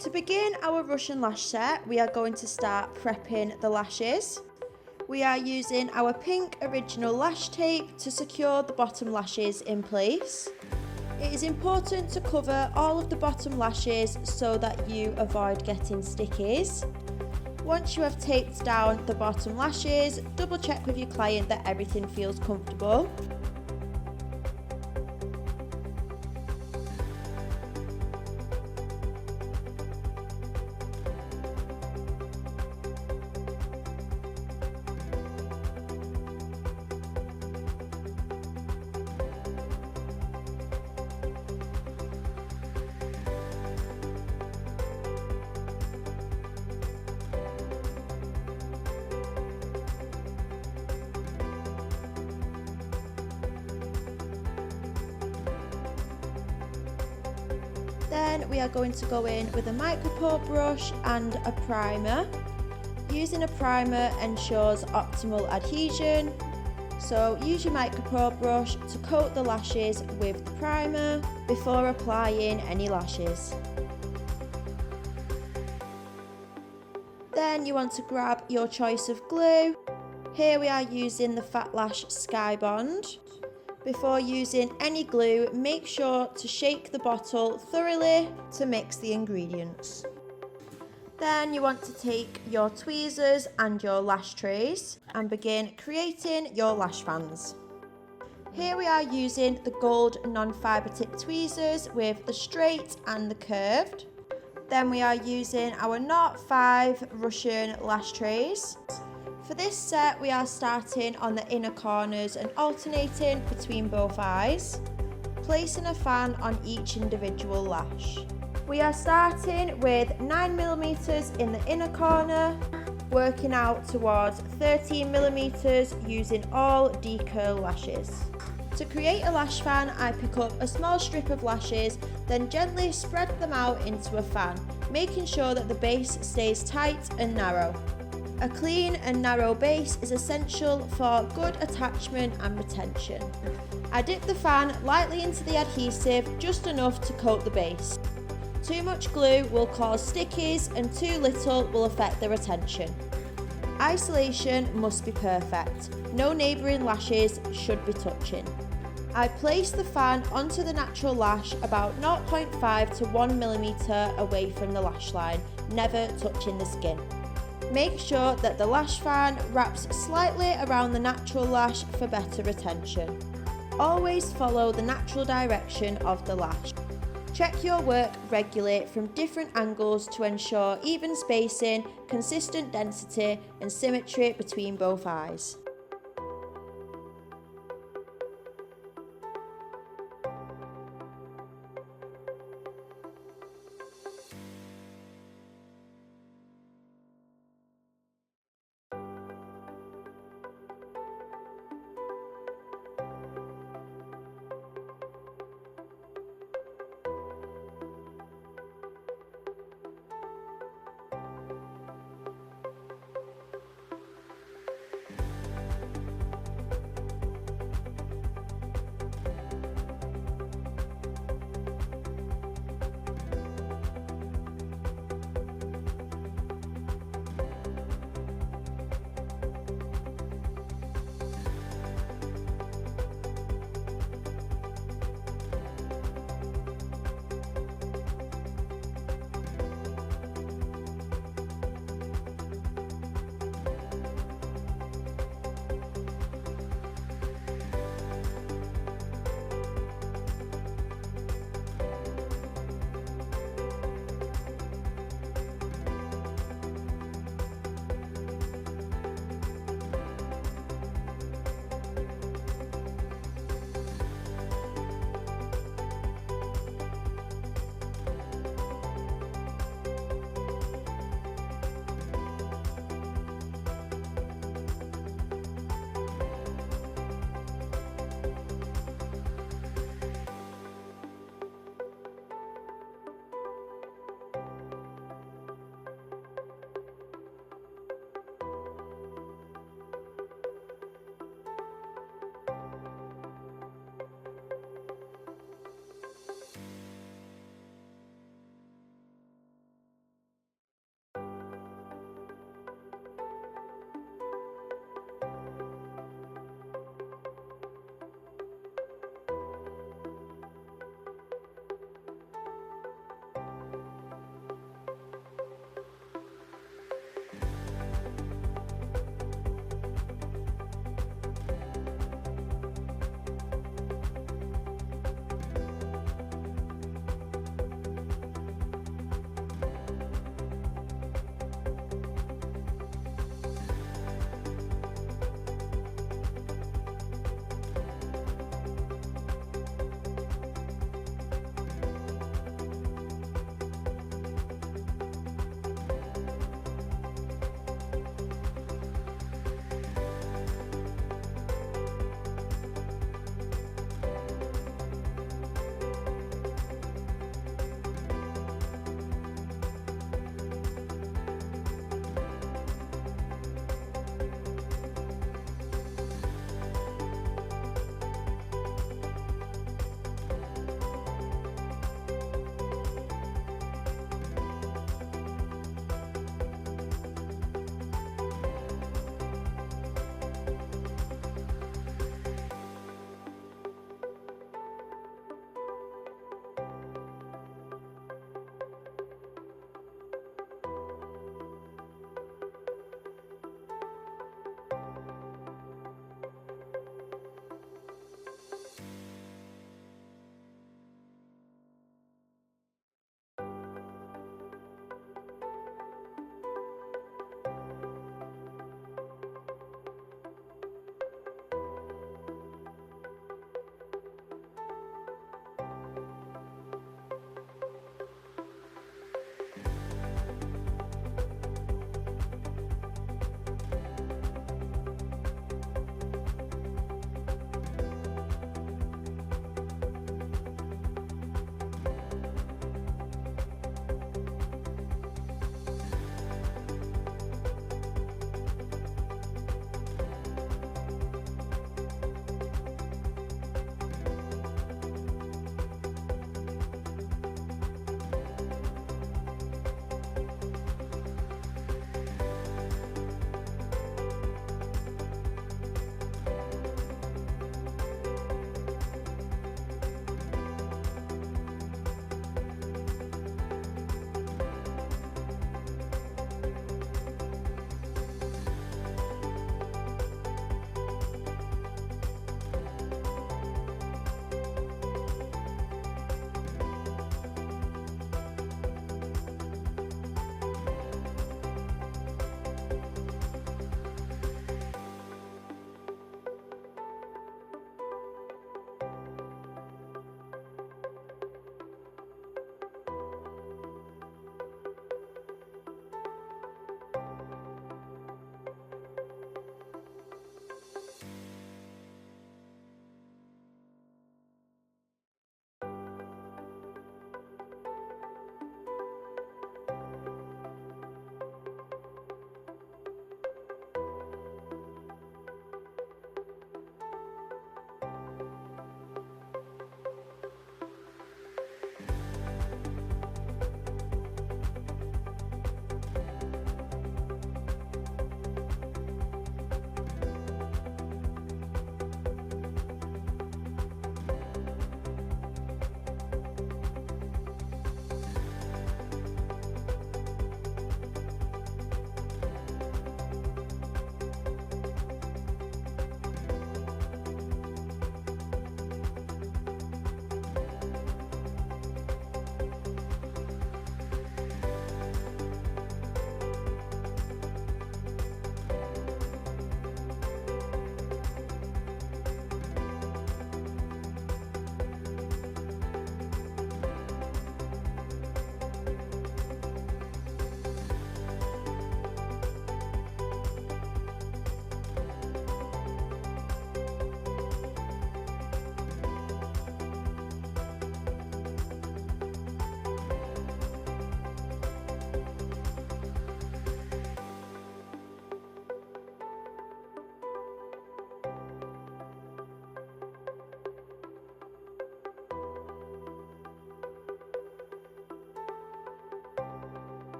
To begin our Russian lash set, we are going to start prepping the lashes. We are using our pink original lash tape to secure the bottom lashes in place. It is important to cover all of the bottom lashes so that you avoid getting stickies. Once you have taped down the bottom lashes, double check with your client that everything feels comfortable. Then we are going to go in with a micropore brush and a primer. Using a primer ensures optimal adhesion, so use your micropore brush to coat the lashes with the primer before applying any lashes. Then you want to grab your choice of glue. Here we are using the Fat Lash Sky Bond. Before using any glue, make sure to shake the bottle thoroughly to mix the ingredients. Then you want to take your tweezers and your lash trays and begin creating your lash fans. Here we are using the gold non-fibre tip tweezers with the straight and the curved. Then we are using our 0.5 Russian lash trays. For this set, we are starting on the inner corners and alternating between both eyes, placing a fan on each individual lash. We are starting with 9mm in the inner corner, working out towards 13mm using all decurl lashes. To create a lash fan, I pick up a small strip of lashes, then gently spread them out into a fan, making sure that the base stays tight and narrow. A clean and narrow base is essential for good attachment and retention. I dip the fan lightly into the adhesive, just enough to coat the base. Too much glue will cause stickies and too little will affect the retention. Isolation must be perfect. No neighbouring lashes should be touching. I place the fan onto the natural lash about 0.5 to 1mm away from the lash line, never touching the skin. Make sure that the lash fan wraps slightly around the natural lash for better retention. Always follow the natural direction of the lash. Check your work regularly from different angles to ensure even spacing, consistent density and symmetry between both eyes.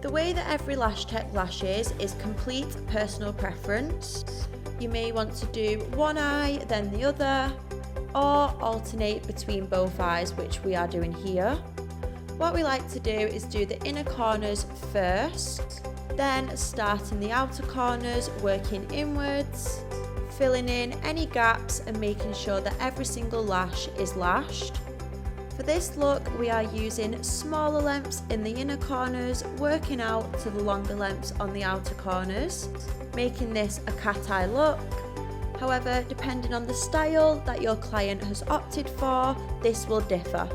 The way that every lash tech lashes is complete personal preference. You may want to do one eye, then the other, or alternate between both eyes, which we are doing here. What we like to do is do the inner corners first, then starting the outer corners, working inwards, filling in any gaps and making sure that every single lash is lashed. For this look, we are using smaller lengths in the inner corners, working out to the longer lengths on the outer corners, making this a cat eye look. However, depending on the style that your client has opted for, this will differ.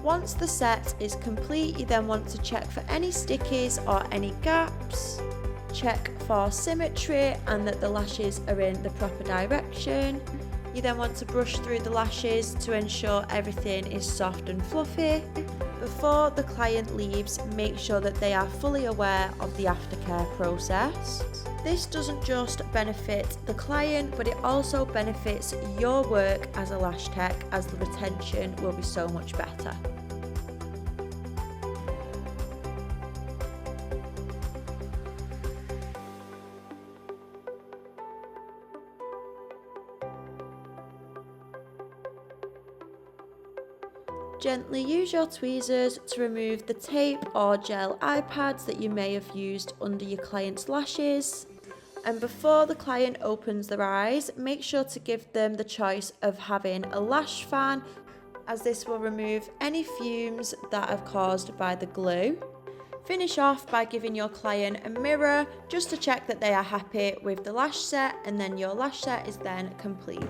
Once the set is complete, you then want to check for any stickies or any gaps. Check for symmetry and that the lashes are in the proper direction. You then want to brush through the lashes to ensure everything is soft and fluffy. Before the client leaves, make sure that they are fully aware of the aftercare process. This doesn't just benefit the client, but it also benefits your work as a lash tech, as the retention will be so much better. Gently use your tweezers to remove the tape or gel eye pads that you may have used under your client's lashes. And before the client opens their eyes, make sure to give them the choice of having a lash fan, as this will remove any fumes that are caused by the glue. Finish off by giving your client a mirror just to check that they are happy with the lash set, and then your lash set is then complete.